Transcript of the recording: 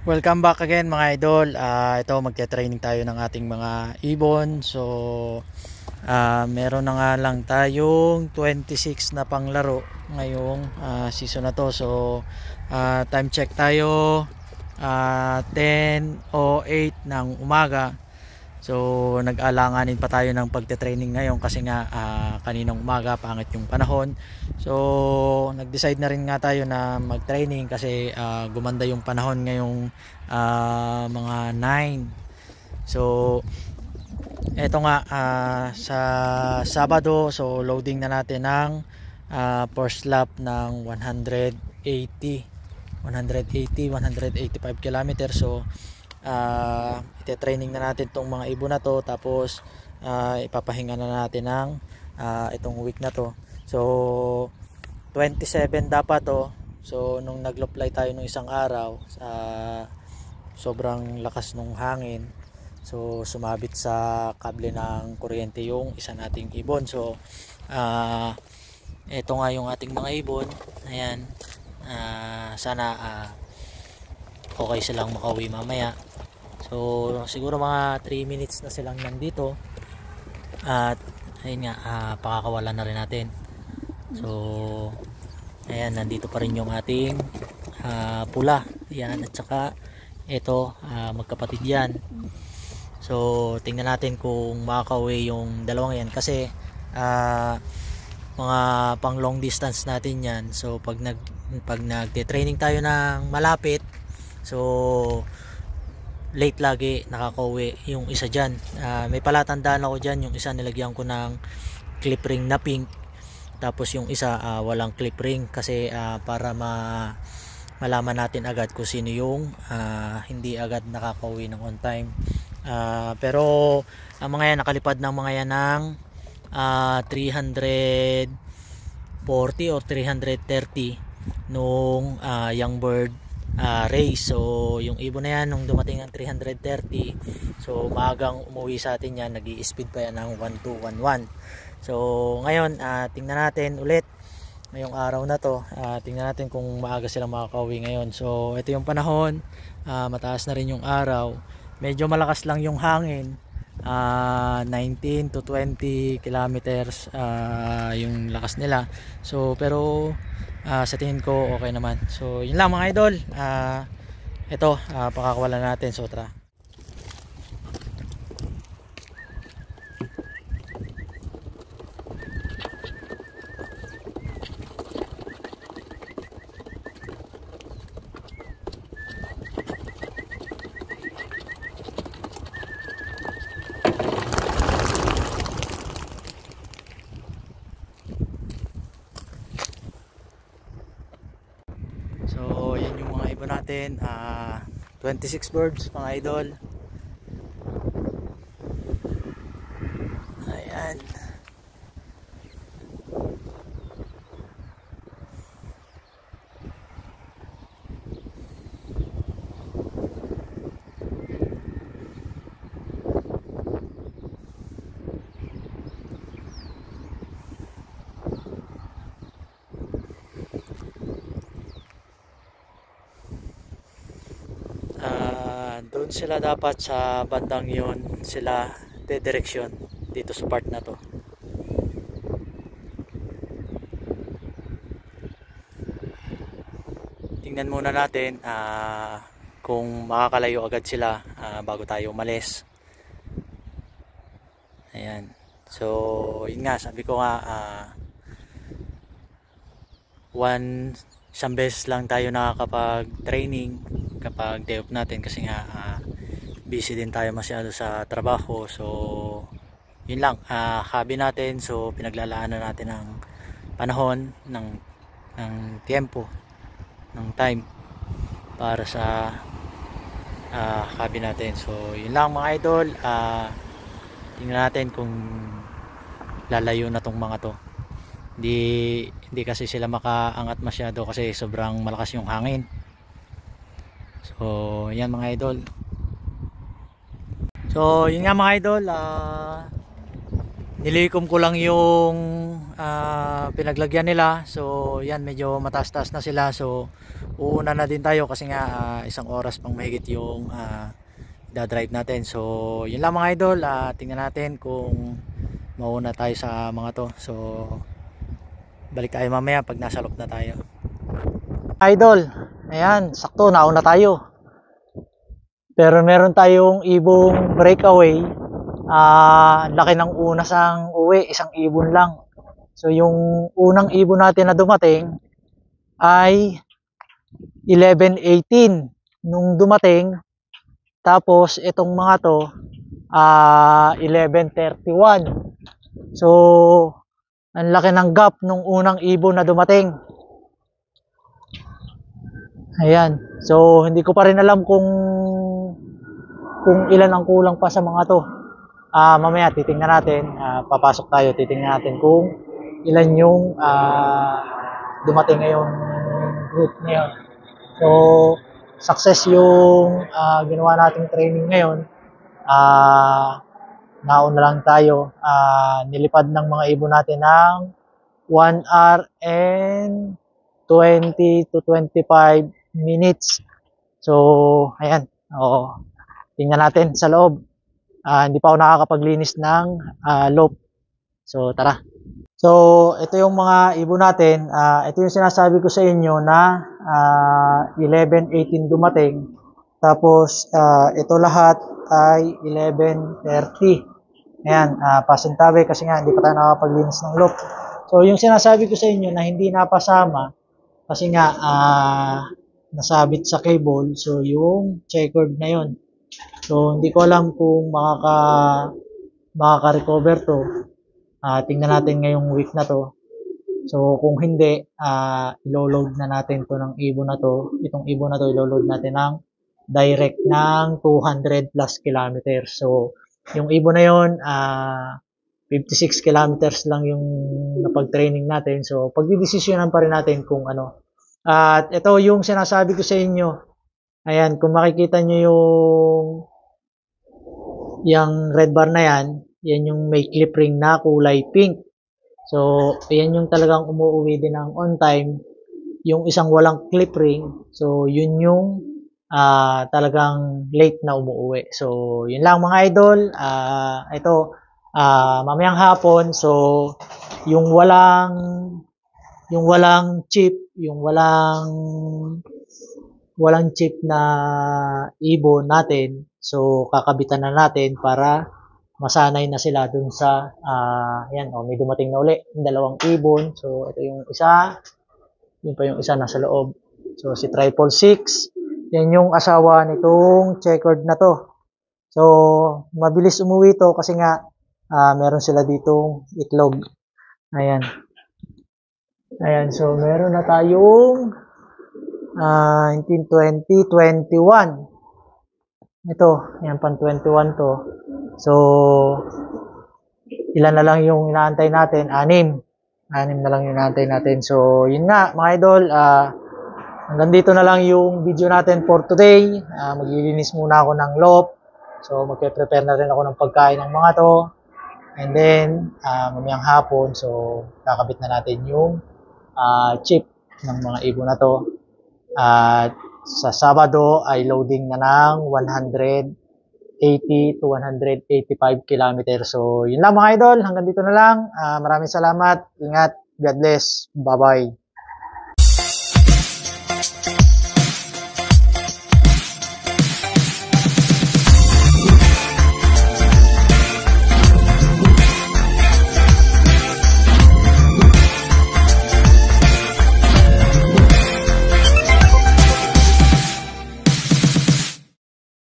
Welcome back again mga idol. Ito magte-training tayo ng ating mga ibon. So meron na nga lang tayong 26 na panglaro ngayong season na to. So time check tayo 10:08 ng umaga. So nag-alanganin pa tayo ng pagte-training ngayon kasi nga kaninang umaga pangit yung panahon. So nag-decide na rin nga tayo na mag-training kasi gumanda yung panahon ngayong mga 9. So eto nga sa Sabado, so loading na natin ng first lap ng 185 kilometers. So ite-training na natin tong mga ibon na to, tapos ipapahinga na natin ng itong week na to. So 27 dapat to. So nung naglo-fly tayo nung isang araw, sobrang lakas ng hangin, so sumabit sa kable ng kuryente yung isa nating ibon. So ito nga yung ating mga ibon. Ayan, sana okay silang makauwi mamaya. So siguro mga 3 minutes na silang nandito at ayun nga, pakakawalan na rin natin. So ayan, nandito pa rin yung ating pula. Ayan, at saka ito, magkapatid yan. So tingnan natin kung makaka-uwi yung dalawang yan kasi mga pang long distance natin yan. So pag nagte-training tayo ng malapit, so late lagi nakaka-uwi yung isa dyan. May palatandaan ako dyan, yung isa nilagyan ko ng clip ring na pink, tapos yung isa walang clip ring kasi para malaman natin agad kung sino yung hindi agad nakaka-uwi ng on time. Pero ang mga yan, nakalipad ng mga yan ng 340 or 330 nung young bird race. So yung ibon na yan nung dumating ng 330, so maagang umuwi sa atin yan, nag-i-speed pa yan ng 1211. So ngayon tingnan natin ulit ngayong araw na to, tingnan natin kung maaga silang makakauwi ngayon. So ito yung panahon, mataas na rin yung araw, medyo malakas lang yung hangin, 19 to 20 kilometers yung lakas nila. So pero sa tingin ko okay naman. So yun lang mga idol, ito pakakawalan natin. So tara. So yan yung mga ibon natin, 26 birds mga idol. Ayan. Doon sila dapat sa bandang yon, sila dedireksyon dito sa part na to. Tingnan muna natin kung makakalayo agad sila bago tayo umalis. Ayan, so yun nga, sabi ko nga isang beses lang tayo nakakapag training kapag day off natin kasi nga busy din tayo masyado sa trabaho. So yun lang, hobby natin, so pinaglalaanan natin ng panahon, ng tiempo, ng time para sa hobby natin. So yun lang mga idol, tingnan natin kung lalayo na tong mga to. Hindi kasi sila makaangat masyado kasi sobrang malakas yung hangin. So yan mga idol. So yun nga mga idol, nilikom ko lang yung pinaglagyan nila. So yan, medyo mataas-taas na sila. So uuna na din tayo kasi nga isang oras pang mahigit yung da-drive natin. So yun lang mga idol, tingnan natin kung mauna tayo sa mga to. So balik tayo mamaya pag nasa loop na tayo. Idol, ayan, sakto nauna tayo. Pero meron tayong ibong breakaway. Laki ng una sang uwi, isang ibon lang. So yung unang ibon natin na dumating ay 11:18 nung dumating. Tapos itong mga to 11:31. So ang laki ng gap nung unang ibon na dumating. Ayan. So hindi ko pa rin alam kung ilan ang kulang pa sa mga to. Mamaya titingnan natin, papasok tayo, titingnan natin kung ilan yung dumating ngayong route ngayon. So success yung ginawa nating training ngayon. Nauna lang tayo, nilipad ng mga ibon natin ng 1 hour and 20 to 25 minutes. So ayan, tingnan natin sa loob. Hindi pa ako nakakapaglinis ng loop. So tara. So ito yung mga ibon natin. Ito yung sinasabi ko sa inyo na 11:18 dumating. Tapos ito lahat ay 11:30. Ayan, pasintabi kasi nga hindi pa tayo nakakapaglinis ng loop. So yung sinasabi ko sa inyo na hindi napasama kasi nga nasabit sa cable. So yung checkered na yon. So hindi ko alam kung makaka-recover to. Tingnan natin ngayong week na to. So kung hindi, ilo-load na natin to ng ibon na to. Itong ibon na to ilo-load natin ng direct ng 200 plus kilometers. So yung ibon na yon 56 kilometers lang yung napag-training natin. So pagdidesisyonan pa rin natin kung ano. At ito yung sinasabi ko sa inyo. Ayan, kung makikita nyo yung red bar na yan yung may clip ring na kulay pink. So, yan yung talagang umuwi din ng on time. Yung isang walang clip ring, so yun yung talagang late na umuwi. So, yun lang mga idol. Ito, mamayang hapon, so yung walang chip, yung walang chip na ibon natin, so kakabitan na natin para masanay na sila dun sa yan, may dumating na uli yung dalawang ibon. So ito yung isa, yun pa yung isa nasa loob. So si 666, yan yung asawa nitong checkered na to. So mabilis umuwi to kasi nga meron sila ditong itlog. Ayan, so meron na tayong 19, 20, 21. Ito, yan pang 21 to. So, ilan na lang yung inaantay natin? 6 na lang yung inaantay natin. So, yun nga mga idol, hanggang dito na lang yung video natin for today. Maglilinis muna ako ng loop. So, magpe-prepare na rin ako ng pagkain ng mga to. And then, mamayang hapon, so, kakabit na natin yung chip ng mga ibon na to. At sa Sabado ay loading na ng 180 to 185 kilometers. So, yun lang mga idol. Hanggang dito na lang. Maraming salamat. Ingat. God bless. Bye-bye.